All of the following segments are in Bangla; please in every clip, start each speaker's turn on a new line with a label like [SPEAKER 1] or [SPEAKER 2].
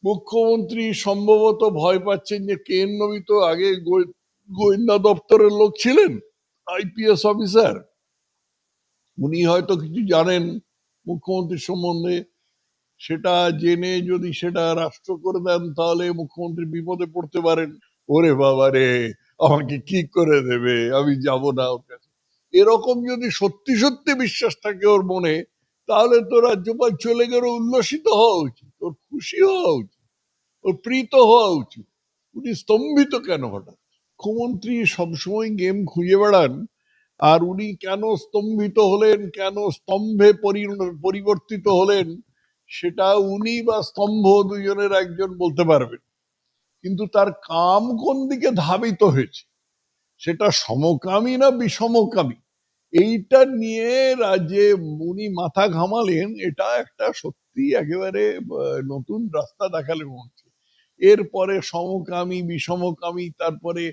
[SPEAKER 1] মুখ্যমন্ত্রী সম্ভবত ভয় পাচ্ছেন যে কেএন তো আগে গোয়েন্দা দপ্তরের লোক ছিলেন, আইপিএস অফিসার। উনি হয়তো কিছু জানেন মুখ্যমন্ত্রীর সম্বন্ধে, সেটা জেনে যদি সেটা রাষ্ট্র করে দেন তাহলে মুখ্যমন্ত্রী বিপদে পড়তে পারেন। ওরে বাবা রে, আমাকে কি করে দেবে, আমি যাব না ওর কাছে, এরকম যদি সত্যি সত্যি বিশ্বাস থাকে ওর মনে, তাহলে তো রাজ্যপাল চলে গেলে উল্লসিত হওয়া উচিত, ওর খুশি হওয়া উচিত, ওর প্রীত হওয়া উচিত। উনি স্তম্ভিত কেন হঠাৎ? মুখ্যমন্ত্রী সবসময় গেম খুঁজে বেড়ান, আর উনি কেন স্তম্ভিত হলেন, কেন স্তম্ভে পরিবর্তিত হলেন, সেটা উনি বা স্তম্ভ দুজনের একজন বলতে পারবেন। কিন্তু তার কাম কোন দিকে ধাবিত হয়েছে, সেটা সমকামী না বিষমকামী, এইটা নিয়ে রাজ্যে উনি মাথা ঘামালেন। এটা একটা সত্যি একেবারে নতুন রাস্তা দেখালেন মনে। এরপরে সমকামী বিষমকামী, তারপরে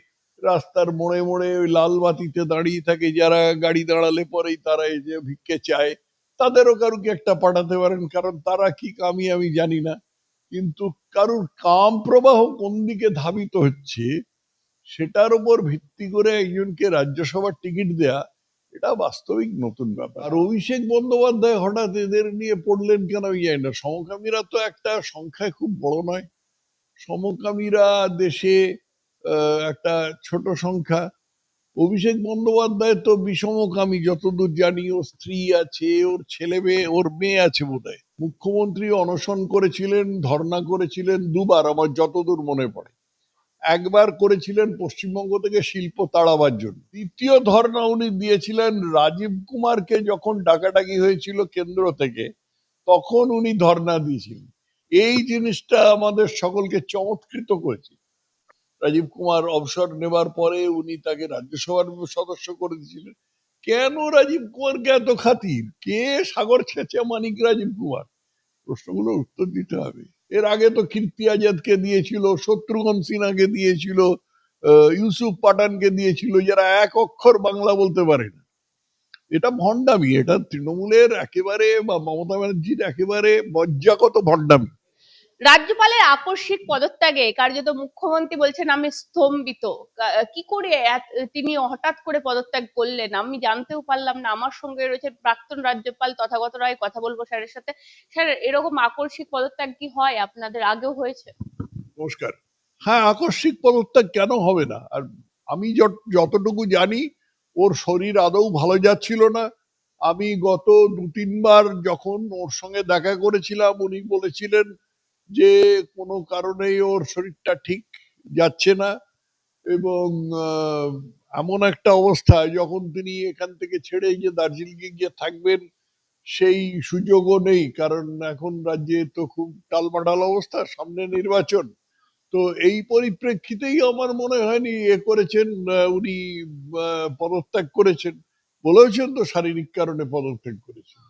[SPEAKER 1] রাস্তার মোড়ে মোড়ে ওই লাল বাতিতে দাঁড়িয়ে থাকে যারা, গাড়ি দাঁড়ালে পরেই তারা এই যে ভিক্ষে চায়, তাদেরও কারুকে একটা পাঠাতে পারেন, কারণ তারা কি কামি আমি জানি না। কিন্তু কারুর কাম প্রবাহ কোন দিকে ধাবিত হচ্ছে সেটার উপর ভিত্তি করে একজনকে রাজ্যসভার টিকিট দেয়া, এটা বাস্তবিক নতুন ব্যাপার। আর অভিষেক বন্দ্যোপাধ্যায় হঠাৎ এদের নিয়ে পড়লেন কেন আমি জানি না। সমকামীরা তো একটা সংখ্যায় খুব বড় নয়, সমকামীরা দেশে একটা ছোট সংখ্যা। অভিষেক বন্দ্যোপাধ্যায় তো বিষমকামী যতদূর জানি, ওর স্ত্রী আছে, ওর ছেলে মেয়ে, ওর মেয়ে আছে বোধহয়। মুখ্যমন্ত্রী অনশন করেছিলেন, ধর্ণা করেছিলেন দুবার আমার যতদূর মনে পড়ে। একবার করেছিলেন পশ্চিমবঙ্গ থেকে শিল্প তাড়াবার জন্য, দ্বিতীয় ধর্ণা উনি দিয়েছিলেন রাজীব কুমারকে যখন ডাকাডাকি হয়েছিল কেন্দ্র থেকে, তখন উনি ধর্ণা দিয়েছিলেন। এই জিনিসটা আমাদের সকলকে চমৎকৃত করেছে। রাজীব কুমার অবসর নেবার পরে উনি তাকে রাজ্যসভার সদস্য করে দিয়েছিলেন। কেন রাজীব কুমারকে এত খাতির? কে সাগর ছেঁচে মানিক রাজীব কুমার? প্রশ্নগুলোর উত্তর দিতে হবে। এর আগে তো কীর্তি আজাদকে দিয়েছিল, শত্রুঘ্ন সিনহাকে দিয়েছিল, ইউসুফ পাঠানকে দিয়েছিল, যারা এক অক্ষর বাংলা বলতে পারে না। এটা ভণ্ডামি, এটা তৃণমূলের একেবারে বা মমতা ব্যানার্জির একেবারে বজ্জাগত ভণ্ডামি।
[SPEAKER 2] রাজ্যপালের আকস্মিক পদত্যাগে কার্যত মুখ্যমন্ত্রী বলছেন আমি স্তম্ভিত। কি করে তিনি হঠাৎ করে পদত্যাগ করলেন আমি জানতেও পারলাম না। আমার সঙ্গে রয়েছে প্রাক্তন রাজ্যপাল তথাগত রায়, কথা বলবো স্যারের সাথে। স্যার, এরকম আকস্মিক পদত্যাগ কি হয়? আপনাদের আগেও হয়েছে?
[SPEAKER 1] নমস্কার। হ্যাঁ, আকস্মিক পদত্যাগ কেন হবে না? আর আমি যতটুকু জানি ওর শরীর আদৌ ভালো যাচ্ছিল না। আমি গত 2-3 বার যখন ওর সঙ্গে দেখা করেছিলাম, উনি বলেছিলেন যে কোনো কারণেই ওর শরীরটা ঠিক যাচ্ছে না, এবং এমন একটা অবস্থায় যখন তিনি এখান থেকে ছেড়ে যে দার্জিলিংয়ে গিয়ে থাকবেন সেই সুযোগও নেই, কারণ এখন রাজ্যে তো খুব টালমাটাল অবস্থা, সামনে নির্বাচন। তো এই পরিপ্রেক্ষিতেই আমার মনে হয়নি করেছেন উনি পদত্যাগ করেছেন। বলেছেন তো শারীরিক কারণে পদত্যাগ করেছেন।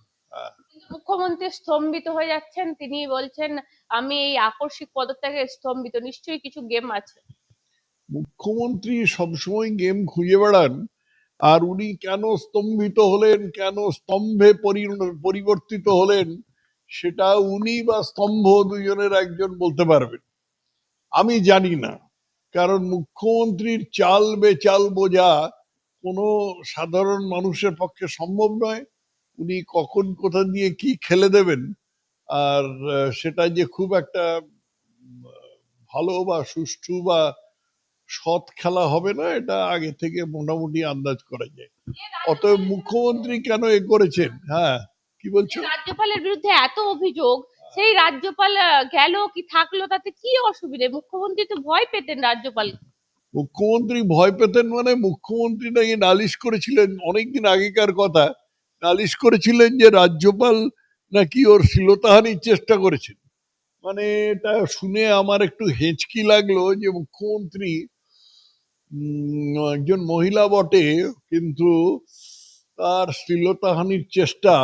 [SPEAKER 2] মুখ্যমন্ত্রী স্তম্ভিত হয়ে যাচ্ছেন, তিনি বলছেন আমি এই আকস্মিক পদত্যাগে স্তম্ভিত। নিশ্চয়ই কিছু গেম আছে।
[SPEAKER 1] মুখ্যমন্ত্রী সবসময় গেম খুঁজে বেড়ান, আর উনি কেন স্তম্ভিত হলেন, কেন স্তম্ভে পরিবর্তিত হলেন, সেটা উনি বা স্তম্ভ দুজনের একজন বলতে পারবেন, আমি জানি না। কারণ মুখ্যমন্ত্রীর চাল বেচাল বোঝা কোনো সাধারণ মানুষের পক্ষে সম্ভব নয়। উনি কখন কোথা দিয়ে কি খেলে দেবেন, আর সেটা যে খুব একটা ভালো বা সুষ্ঠু বা সৎ খেলা হবে না, এটা আগে থেকে মোটামুটি আন্দাজ করা যায়। অতএব মুখ্যমন্ত্রী কেন করেছেন? হ্যাঁ, কি বলছো?
[SPEAKER 2] রাজ্যপালের বিরুদ্ধে এত অভিযোগ, সেই রাজ্যপাল গেল কি থাকলো তাতে কি অসুবিধে? মুখ্যমন্ত্রী তো ভয় পেতেন রাজ্যপাল।
[SPEAKER 1] মুখ্যমন্ত্রী ভয় পেতেন মানে, মুখ্যমন্ত্রী নাকি নালিশ করেছিলেন অনেকদিন আগেকার কথা, নালিশ করেছিলেন যে রাজ্যপাল নাকি ওর শ্লীলতাহানির চেষ্টা করেছেন। মানে এটা শুনে আমার একটু হেঁচকি লাগলো যে মুখ্যমন্ত্রী একজন মহিলা বটে, কিন্তু তার শ্লীলতাহানির চেষ্টা,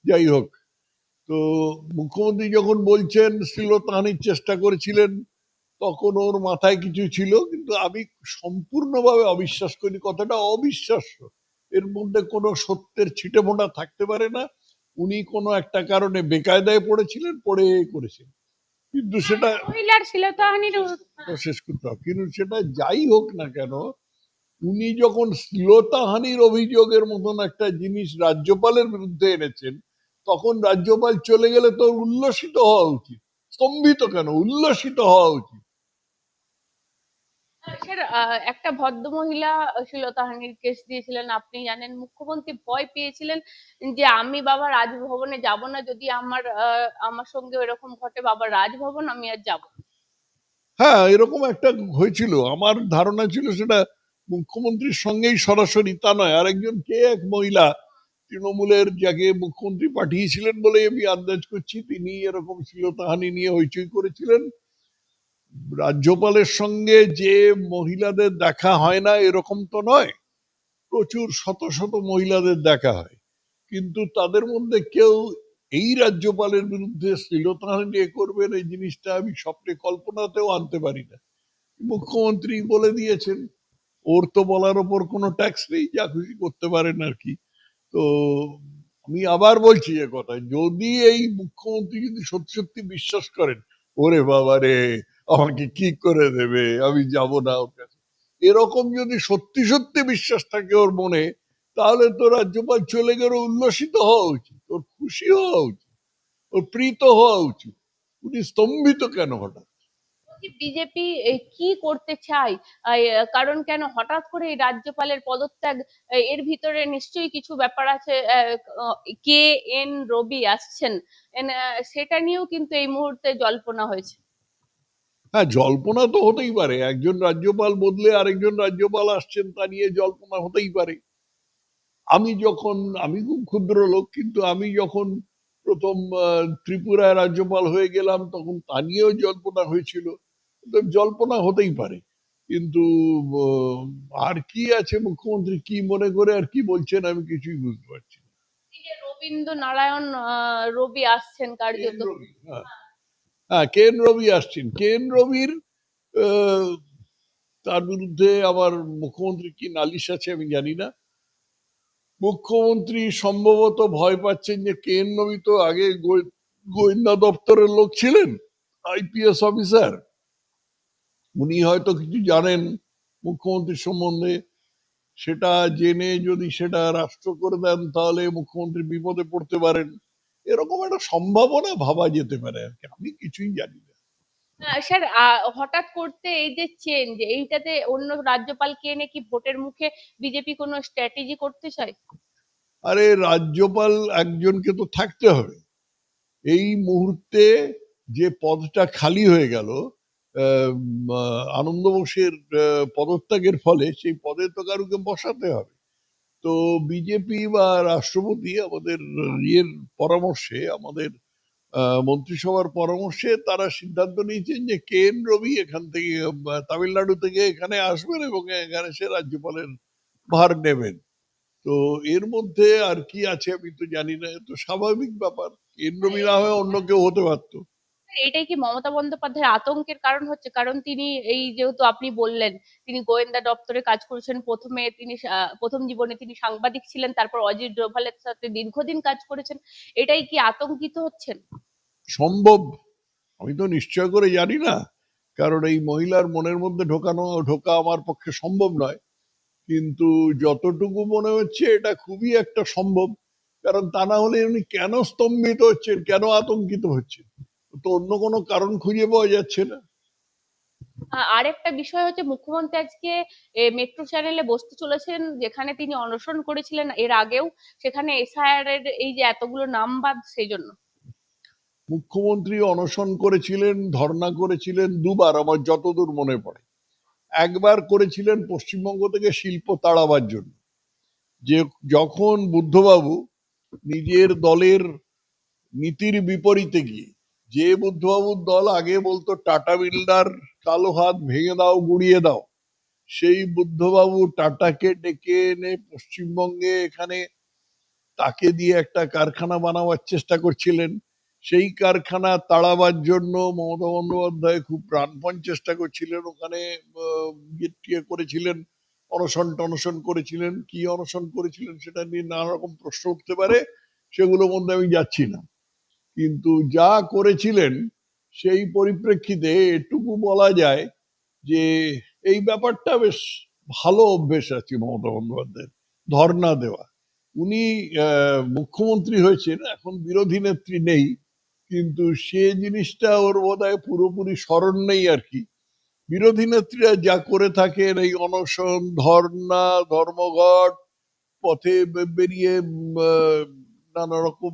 [SPEAKER 1] যাই হোক। তো মুখ্যমন্ত্রী যখন বলছেন শ্লীলতাহানির চেষ্টা করেছিলেন, তখন ওর মাথায় কিছু ছিল, কিন্তু আমি সম্পূর্ণভাবে অবিশ্বাস করি, কথাটা অবিশ্বাস্য। এর মধ্যে কোনো সত্যের ছিটেফোঁটা থাকতে পারে না। উনি কোনো একটা কারণে বেকায়দায় পড়েছিলেন, পড়ে করেছেন। কিন্তু সেটা
[SPEAKER 2] মহিলার শ্লীলতাহানির
[SPEAKER 1] শেষ করতে হবে। কিন্তু সেটা যাই হোক না কেন, উনি যখন শ্লীলতাহানির অভিযোগের মতন একটা জিনিস রাজ্যপালের বিরুদ্ধে এনেছেন, তখন রাজ্যপাল চলে গেলে তো উল্লসিত হওয়া উচিত। স্তম্ভিত কেন, উল্লসিত হওয়া উচিত।
[SPEAKER 2] স্যার, একটা ভদ্র মহিলা শ্লীলতাহানির কেস দিয়েছিলেন, আপনি জানেন। মুখ্যমন্ত্রী ভয় পেয়েছিলেন যে আমি বাবা রাজভবনে যাব না, যদি আমার সঙ্গে এরকম ঘটে বাবা রাজভবন আমি আর যাব না।
[SPEAKER 1] হ্যাঁ, এরকম একটা হয়েছিল। আমার ধারণা ছিল সেটা মুখ্যমন্ত্রীর সঙ্গেই সরাসরি, তা নয়, আরেকজন কে এক মহিলা তৃণমূলের, যাকে মুখ্যমন্ত্রী পাঠিয়েছিলেন বলে আমি আন্দাজ করছি, তিনি এরকম শ্লীলতাহানি নিয়ে হইচই করেছিলেন। রাজ্যপালের সঙ্গে যে মহিলাদের দেখা হয় না এরকম তো নয়, প্রচুর শত শত মহিলাদের দেখা হয়, কিন্তু তাদের মধ্যে কেউ এই রাজ্যপালের বিরুদ্ধে শ্লীলতাহানি নিয়ে করবেন এই জিনিসটা আমি স্বপ্নে কল্পনাতেও আনতে পারি না। মুখ্যমন্ত্রী বলে দিয়েছেন, ওর তো বলার ওপর কোনো ট্যাক্স নেই, যা খুশি করতে পারেন আর কি। তো আমি আবার বলছি এ কথা, যদি এই মুখ্যমন্ত্রী যদি সত্যি সত্যি বিশ্বাস করেন, ওরে বাবা রে, আমাকে কি করে দেবে, আমি যাব না ওর কাছে, এরকম যদি সত্যি সত্যি বিশ্বাস থাকে ওর মনে, তাহলে তো রাজ্যপাল চলে গেলে উল্লসিত হওয়া উচিত, ওর খুশি হওয়া উচিত, ওর প্রীত হওয়া উচিত। উনি স্তম্ভিত কেন হঠাৎ?
[SPEAKER 2] বিজেপি কি করতে চায়? কারণ কেন হঠাৎ করে এই রাজ্যপালের পদত্যাগ? এর ভিতরে নিশ্চয়ই কিছু ব্যাপার আছে। কে এন রবি আসছেন, সেটা নিয়েও কিন্তু এই মুহূর্তে জল্পনা হয়েছে।
[SPEAKER 1] হ্যাঁ, জল্পনা তো হতেই পারে, একজন রাজ্যপাল বদলে আরেকজন রাজ্যপাল আসছেন, তা নিয়ে জল্পনা হতেই পারে। আমি খুব ক্ষুদ্র লোক, কিন্তু আমি যখন প্রথম ত্রিপুরায় রাজ্যপাল হয়ে গেলাম, তখন তা নিয়েও জল্পনা হয়েছিল। তো জল্পনা হতেই পারে, কিন্তু আহ, আর কি আছে, মুখ্যমন্ত্রী কি মনে করে আর কি বলছেন আমি কিছুই বুঝতে পারছি না।
[SPEAKER 2] এই যে রবীন্দ্র নারায়ণ রবি আসছেন
[SPEAKER 1] কেন
[SPEAKER 2] কার্যত।
[SPEAKER 1] রবি, হ্যাঁ, হ্যাঁ, কেন রবি আসছেন। কেন রবির আহ, তার বিরুদ্ধে আবার মুখ্যমন্ত্রী কি নালিশ আছে আমি জানি না। মুখ্যমন্ত্রী সম্ভবত ভয় পাচ্ছেন যে কেন রবি তো আগে গোয়েন্দা দপ্তরের লোক ছিলেন, আইপিএস অফিসার। উনি হয়তো কিছু জানেন মুখ্যমন্ত্রীর সম্বন্ধে, সেটা জেনে যদি সেটা রাষ্ট্র করে দেন, তাহলে মুখ্যমন্ত্রী বিপদে পড়তে পারেন। এরকম একটা সম্ভাবনা ভাবা যেতে পারে আর কি, আমি কিছুই জানি না।
[SPEAKER 2] স্যার, হঠাৎ করতে এই যে চেঞ্জ, এইটাতে অন্য রাজ্যপালকে এনে কি ভোটের মুখে বিজেপি কোনো স্ট্র্যাটেজি করতে চায়?
[SPEAKER 1] আরে, রাজ্যপাল একজনকে তো থাকতে হবে। এই মুহূর্তে যে পদটা খালি হয়ে গেল আনন্দ বোসের পদত্যাগের ফলে, সেই পদে তো কারুকে বসাতে হবে। তো বিজেপি বা রাষ্ট্রপতি আমাদের ইয়ের পরামর্শে, আমাদের মন্ত্রিসভার পরামর্শে তারা সিদ্ধান্ত নিয়েছেন যে কে এন রবি এখান থেকে তামিলনাড়ু থেকে এখানে আসবেন এবং এখানে সে রাজ্যপালের ভার নেবেন। তো এর মধ্যে আর কি আছে আমি তো জানি না, তো স্বাভাবিক ব্যাপার, কে এন রবি না হয়ে অন্য কেউ হতে পারতো।
[SPEAKER 2] এটাই কি মমতা বন্দ্যোপাধ্যায়ের আতঙ্কের কারণ হচ্ছে? কারণ তিনি, এই যেহেতু আপনি বললেন তিনি গোয়েন্দা দপ্তরে কাজ করেছেন, প্রথমে তিনি প্রথম জীবনে তিনি সাংবাদিক ছিলেন, তারপর অজিত ডোভালের সাথে দীর্ঘদিন কাজ করেছেন, এটাই কি আতঙ্কিত হচ্ছেন?
[SPEAKER 1] সম্ভব, আমি তো নিশ্চয় করে জানি না, কারণ এই মহিলার মনের মধ্যে ঢোকা আমার পক্ষে সম্ভব নয়। কিন্তু যতটুকু মনে হচ্ছে এটা খুবই একটা সম্ভব, কারণ তা না হলে উনি কেন স্তম্ভিত হচ্ছেন, কেন আতঙ্কিত হচ্ছেন, তো অন্য কোনো কারণ খুঁজে পাওয়া যাচ্ছে না।
[SPEAKER 2] আরেকটা বিষয় হচ্ছে, মুখ্যমন্ত্রী আজকে মেট্রো চ্যানেলে বসতে চলেছেন, যেখানে তিনি অনশন করেছিলেন এর আগেও, সেখানে এসআইআর এর এই যে এতগুলো নাম বাদ, সেই জন্য।
[SPEAKER 1] মুখ্যমন্ত্রী অনশন করেছিলেন, ধর্ণা করেছিলেন দুবার আমার যতদূর মনে পড়ে। একবার করেছিলেন পশ্চিমবঙ্গ থেকে শিল্প তাড়াবার জন্য, যে যখন বুদ্ধবাবু নিজের দলের নীতির বিপরীতে গিয়ে, যে বুদ্ধবাবুর দল আগে বলতো টাটা বিল্ডার কালো হাত ভেঙে দাও গুড়িয়ে দাও, সেই বুদ্ধবাবু টাটাকে ডেকে এনে পশ্চিমবঙ্গে এখানে তাকে দিয়ে একটা কারখানা বানাবার চেষ্টা করছিলেন। সেই কারখানা তাড়াবার জন্য মমতা বন্দ্যোপাধ্যায় খুব প্রাণপণ চেষ্টা করছিলেন, ওখানে ইয়ে করেছিলেন, অনশন টনশন করেছিলেন। কি অনশন করেছিলেন সেটা নিয়ে নানা রকম প্রশ্ন উঠতে পারে, সেগুলোর মধ্যে আমি যাচ্ছি না, কিন্তু যা করেছিলেন সেই পরিপ্রেক্ষিতে এটুকু বলা যায় যে এই ব্যাপারটা বেশ ভালো অভ্যেস আছে মমতা বন্দ্যোপাধ্যায়ের, ধর্ণা দেওয়া। উনি মুখ্যমন্ত্রী হয়েছেন, এখন বিরোধী নেত্রী নেই, কিন্তু সে জিনিসটা ওর বোধহয় পুরোপুরি স্মরণ নেই আর কি। বিরোধী নেত্রীরা যা করে থাকেন, এই অনশন, ধর্ণা, ধর্মঘট, পথে বেরিয়ে নানা রকম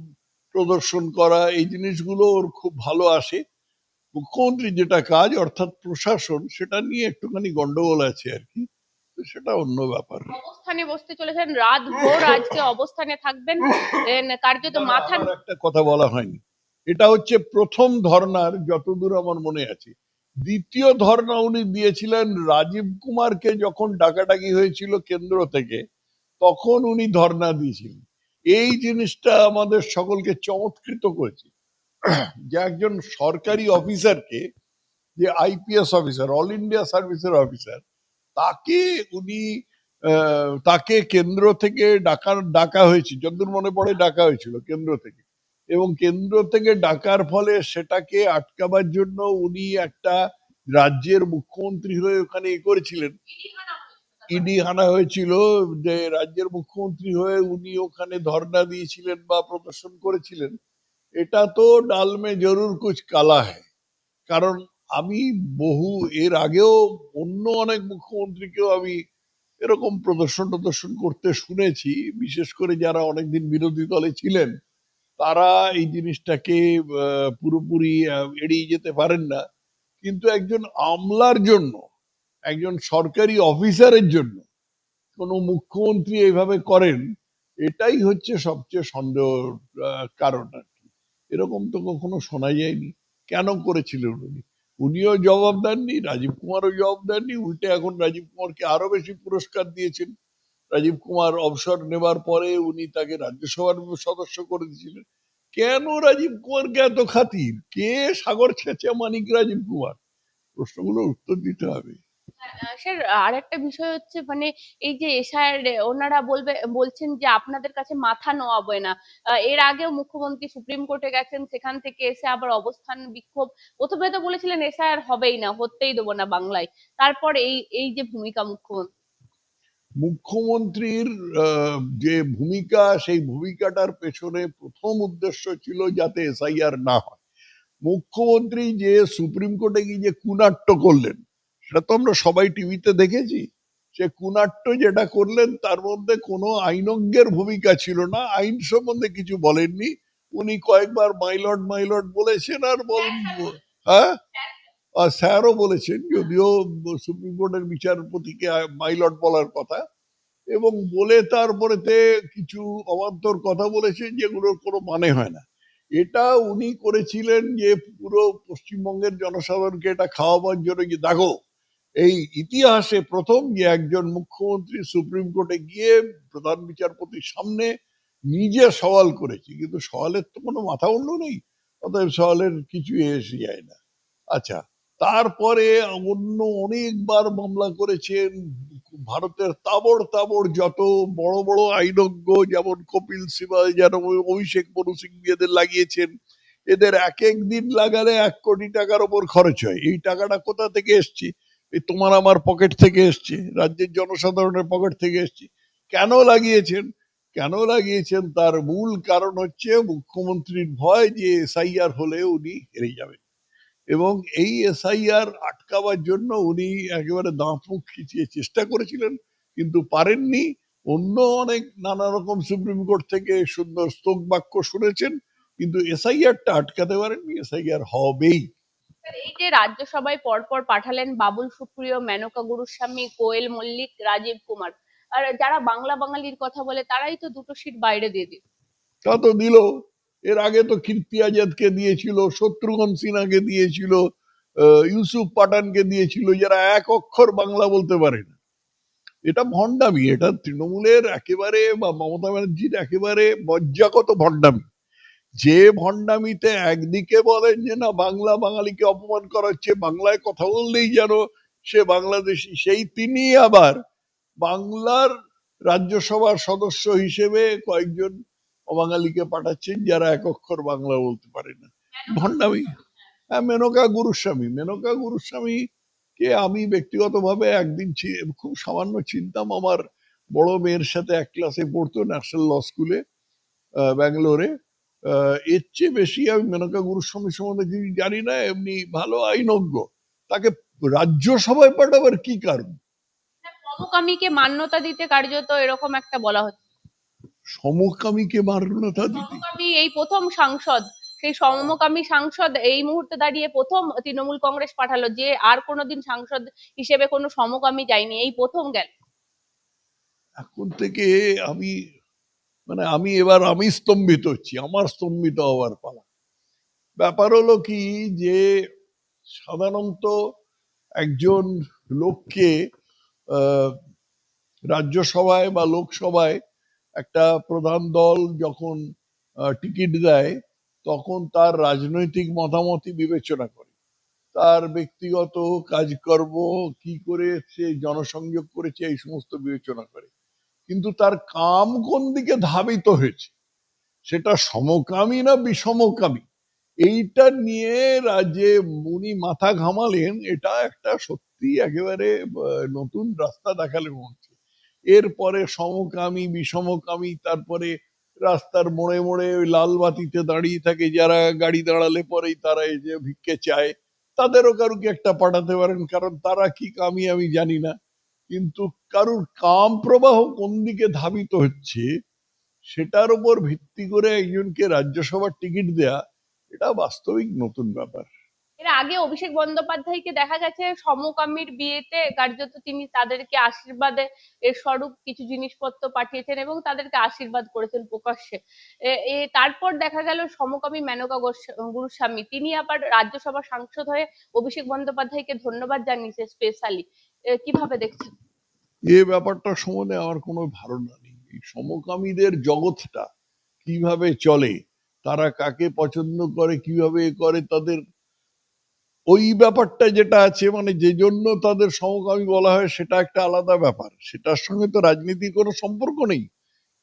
[SPEAKER 1] প্রদর্শন করা, এই জিনিসগুলো ওর খুব ভালো আসে। মুখ্যমন্ত্রী যেটা কাজ অর্থাৎ প্রশাসন, সেটা নিয়ে একটুখানি গন্ডগোল আছে আর কি, তো সেটা অন্য ব্যাপার।
[SPEAKER 2] অবস্থানে বসতে চলেছেন, রাত ভোর আজকে অবস্থানে থাকবেন, কার্যত মাথা।
[SPEAKER 1] আমার একটা কথা বলা হয়নি, এটা হচ্ছে প্রথম ধর্নার, যতদূর আমার মনে আছে। দ্বিতীয় ধর্না উনি দিয়েছিলেন রাজীব কুমারকে যখন ডাকাডাকি হয়েছিল কেন্দ্র থেকে, তখন উনি ধর্না দিয়েছিলেন। এই জিনিসটা আমাদের সকলকে চমৎকৃত করেছে যে একজন সরকারি অফিসারকে, যে আইপিএস অফিসার, অল ইন্ডিয়া সার্ভিসের অফিসার, তাকে উনি তাকে কেন্দ্র থেকে ডাকা হয়েছে, যতদূর মনে পড়ে ডাকা হয়েছিল কেন্দ্র থেকে, এবং কেন্দ্র থেকে ডাকার ফলে সেটাকে আটকাবার জন্য উনি একটা রাজ্যের মুখ্যমন্ত্রী হয়ে ওখানে করেছিলেন, ইডি হানা হয়েছিল, যে রাজ্যের মুখ্যমন্ত্রী হয়ে উনি ওখানে ধর্ণা দিয়েছিলেন বা প্রদর্শন করেছিলেন। এটা তো ডাল মে জরুর কুছ কালা হ্যায়। কারণ আমি বহু এর আগেও অন্য অনেক মুখ্যমন্ত্রীকেও আমি এরকম প্রদর্শন করতে শুনেছি, বিশেষ করে যারা অনেকদিন বিরোধী দলে ছিলেন, তারা এই জিনিসটাকে পুরোপুরি এড়িয়ে যেতে পারেন না। কিন্তু একজন আমলার জন্য, একজন সরকারি অফিসারের জন্য কোনো মুখ্যমন্ত্রী এইভাবে করেন, এটাই হচ্ছে সবচেয়ে সন্দেহের কারণ আর কি। এরকম তো কখনো শোনা যায়নি। কেন করেছিলেন উনি? উনিও জবাব দেননি, রাজীব কুমারও জবাব দেননি, উল্টে এখন রাজীব কুমারকে আরো বেশি পুরস্কার দিয়েছেন। রাজীব কুমার অবসর নেবার পরে উনি তাকে রাজ্যসভার সদস্য করে দিয়েছিলেন। কেন রাজীব কুমারকে এত খাতির? কে সাগর ছেঁচে মানিক রাজীব কুমার? প্রশ্নগুলোর উত্তর দিতে হবে।
[SPEAKER 2] স্যার, আরেকটা বিষয় হচ্ছে মানে এই যে এসআইআর ওনারা বলছেন যে আপনাদের কাছে মাথা নোয়াবে না। এর আগেও মুখ্যমন্ত্রী সুপ্রিম কোর্টে গেছেন, সেখান থেকে এসে আবার অবস্থান বিক্ষোভ। প্রথমে তো বলেছিলেন এসআইআর হবেই না, হতেই দেবো না বাংলায়। তারপর এই এই যে ভূমিকা
[SPEAKER 1] মুখ্যমন্ত্রীর যে ভূমিকা, সেই ভূমিকাটার পেছনে প্রথম উদ্দেশ্য ছিল যাতে এসআইআর না হয়। মুখ্যমন্ত্রী যে সুপ্রিম কোর্টে গিয়ে যে কুনাট্য করলেন, সেটা তো আমরা সবাই টিভিতে দেখেছি। সে কুনাট্য যেটা করলেন, তার মধ্যে কোনো আইনজ্ঞের ভূমিকা ছিল না, আইন সম্বন্ধে কিছু বলেননি। উনি কয়েকবার মাইলট মাইলট বলেছেন, আর হ্যাঁ, আর স্যারও বলেছেন, যদিও সুপ্রিম কোর্টের বিচারপতিকে মাইলট বলার কথা, এবং বলে তারপরেতে কিছু অবান্তর কথা বলেছেন যেগুলোর কোনো মানে হয় না। এটা উনি করেছিলেন যে পুরো পশ্চিমবঙ্গের জনসাধারণকে এটা খাওয়াবার জন্য, যে দেখো এই ইতিহাসে প্রথম যে একজন মুখ্যমন্ত্রী সুপ্রিম কোর্টে গিয়ে প্রধান বিচারপতির সামনে নিজে সওয়াল করেছে, কিন্তু সওয়ালের তো কোনো মাথা অন্য নেই, অতএব সওয়ালের কিছু এসে যায় না। আচ্ছা, তারপরে অন্য অনেকবার মামলা করেছেন। ভারতের তাবড় তাবড় যত বড় বড় আইনজ্ঞ, যেমন কপিল সিবাল, যেন অভিষেক মনু সিংভিয়াদের লাগিয়েছেন। এদের এক এক দিন লাগালে 1 কোটি টাকার ওপর খরচ হয়। এই টাকাটা কোথা থেকে এসছে? এই তোমার আমার পকেট থেকে এসছে, রাজ্যের জনসাধারণের পকেট থেকে এসছে। কেন লাগিয়েছেন? কেন লাগিয়েছেন তার মূল কারণ হচ্ছে মুখ্যমন্ত্রীর ভয় যে এসআইআর হলে উনি হেরে যাবেন, এবং এই এসআইআর আটকাবার জন্য উনি একেবারে দাঁত মুখ খিচিয়ে চেষ্টা করেছিলেন, কিন্তু পারেননি। অন্য অনেক নানা রকম সুপ্রিম কোর্ট থেকে সুন্দর স্তোক বাক্য শুনেছেন, কিন্তু এসআইআরটা আটকাতে পারেননি। এসআইআর হবেই।
[SPEAKER 2] এই যে রাজ্যসভায় পরপর পাঠালেন বাবুল সুপ্রিয়, মেনকা গুরুস্বামী, কোয়েল মল্লিক, রাজীব কুমার, আর যারা বাংলা বাঙালির কথা বলে তারাই তো 2টো সিট বাইরে দিয়ে দিল।
[SPEAKER 1] তা তো দিল। এর আগে তো কীর্তি আজাদকে দিয়েছিল, শত্রুঘ্ন সিনহাকে দিয়েছিল, ইউসুফ পাঠানকে দিয়েছিল, যারা এক অক্ষর বাংলা বলতে পারে না। এটা ভণ্ডামি, এটা তৃণমূলের একেবারে বা মমতা ব্যানার্জির একেবারে মজ্জাগত ভণ্ডামি। যে ভণ্ডামিতে একদিকে বলেন যে না, বাংলা বাঙালিকে অপমান করা হচ্ছে, বাংলায় কথা বললেই যেন সে বাংলাদেশি, সেই তিনি আবার বাংলার রাজ্যসভার সদস্য হিসেবে কয়েকজন অবাঙালিকে পাঠাচ্ছেন যারা এক অক্ষর বাংলা বলতে পারে না। ভণ্ডামি। হ্যাঁ, মেনকা গুরুস্বামী কে আমি ব্যক্তিগতভাবে একদিন খুব সামান্য চিনতাম। আমার বড় মেয়ের সাথে এক ক্লাসে পড়তো ন্যাশনাল ল স্কুলে ব্যাঙ্গালোরে। এর চেয়ে বেশি আমি মেনকা গুরুস্বামী সম্বন্ধে কিছু জানি না। এমনি ভালো আইনজ্ঞ। তাকে রাজ্যসভায় পাঠাবার কি কারণ?
[SPEAKER 2] সমকামীকে মান্যতা দিতে কার্যত এরকম একটা বলা হচ্ছে।
[SPEAKER 1] সমকামীকে মান্যতা দিতে?
[SPEAKER 2] সমকামী এই প্রথম সাংসদ, সেই সমকামী সাংসদ এই মুহূর্তে দাঁড়িয়ে প্রথম তৃণমূল কংগ্রেস পাঠালো, যে আর কোনোদিন সাংসদ হিসেবে কোনো সমকামী যায়নি, এই প্রথম গেল।
[SPEAKER 1] এখন থেকে আমি আমি স্তম্ভিত হচ্ছি, আমার স্তম্ভিত হওয়ার পালা। ব্যাপার হলো কি যে সাধারণত একজন লোককে আহ, রাজ্যসভায় বা লোকসভায় একটা প্রধান দল যখন টিকিট দেয়, তখন তার রাজনৈতিক মতামতই বিবেচনা করে। তার ব্যক্তিগত কাজকর্ম, কি করে সে জনসংযোগ করেছে, এই সমস্ত বিবেচনা করে। কিন্তু তার কাম কোন দিকে ধাবিত হয়েছে, সেটা সমকামী না বিষমকামী, এইটা নিয়ে রাজ্যে উনি মাথা ঘামালেন। এটা একটা সত্যি একেবারে নতুন রাস্তা দেখালেন মনে হচ্ছে। এরপরে সমকামী বিষমকামী, তারপরে রাস্তার মোড়ে মোড়ে ওই লাল বাতিতে দাঁড়িয়ে থাকে যারা, গাড়ি দাঁড়ালে পরেই তারা এই যে ভিক্ষে চায়, তাদেরও কারুকে একটা পাঠাতে পারেন, কারণ তারা কি কামি আমি জানি না। কিন্তু কারুর কাম প্রবাহ কোন দিকে ধাবিত হচ্ছে সেটার উপর ভিত্তি করে একজনকে রাজ্যসভার টিকিট দেয়া, এটা বাস্তবিক নতুন ব্যাপার।
[SPEAKER 2] এর আগে অভিষেক বন্দ্যোপাধ্যায়কে দেখা গেছে সমকামীর বিয়েতে কার্যত তিনি তাদেরকে আশীর্বাদে এর স্বরূপ কিছু জিনিসপত্র পাঠিয়েছেন এবং তাদেরকে আশীর্বাদ করেছেন প্রকাশ্যে। তারপর দেখা গেল সমকামী মেনকা গুরুস্বামী তিনি আবার রাজ্যসভার সাংসদ হয়ে অভিষেক বন্দ্যোপাধ্যায়কে ধন্যবাদ জানিয়েছে স্পেশালি। কিভাবে দেখছেন?
[SPEAKER 1] এ ব্যাপারটা সম্বন্ধে আমার কোনো ধারণা নেই। এই সমকামীদের জগৎটা কিভাবে চলে, তারা কাকে পছন্দ করে, কিভাবে এ করে, তাদের ওই ব্যাপারটা যেটা আছে, মানে যে জন্য তাদের সমকামী বলা হয়, সেটা একটা আলাদা ব্যাপার। সেটার সঙ্গে তো রাজনীতির কোনো সম্পর্ক নেই।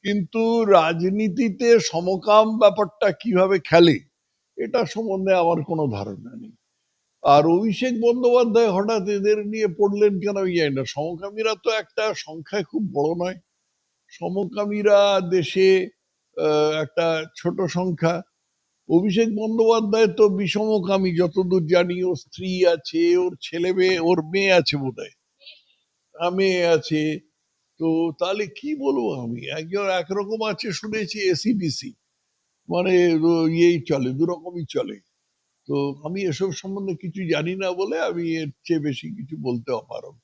[SPEAKER 1] কিন্তু রাজনীতিতে সমকাম ব্যাপারটা কিভাবে খেলে, এটা সম্বন্ধে আমার কোনো ধারণা নেই। আর অভিষেক বন্দ্যোপাধ্যায় হঠাৎ এদের নিয়ে পড়লেন কেন আমি জানি না। সমকামীরা তো একটা সংখ্যায় খুব বড় নয়। সমকামীরা দেশে একটা ছোট সংখ্যা। অভিষেক বন্দ্যোপাধ্যায় তো বিষমকামী যতদূর জানি। ওর স্ত্রী আছে, ওর ছেলে মেয়ে, ওর মেয়ে আছে বোধহয়, মেয়ে আছে। তো তাহলে কি বলবো আমি, একজন একরকম আছে শুনেছি, এসিবিসি, মানে ইয়েই চলে, দুরকমই চলে। তো আমি এসব সম্বন্ধে কিছু জানি না বলে আমি এর চেয়ে বেশি কিছু বলতে অপারগ।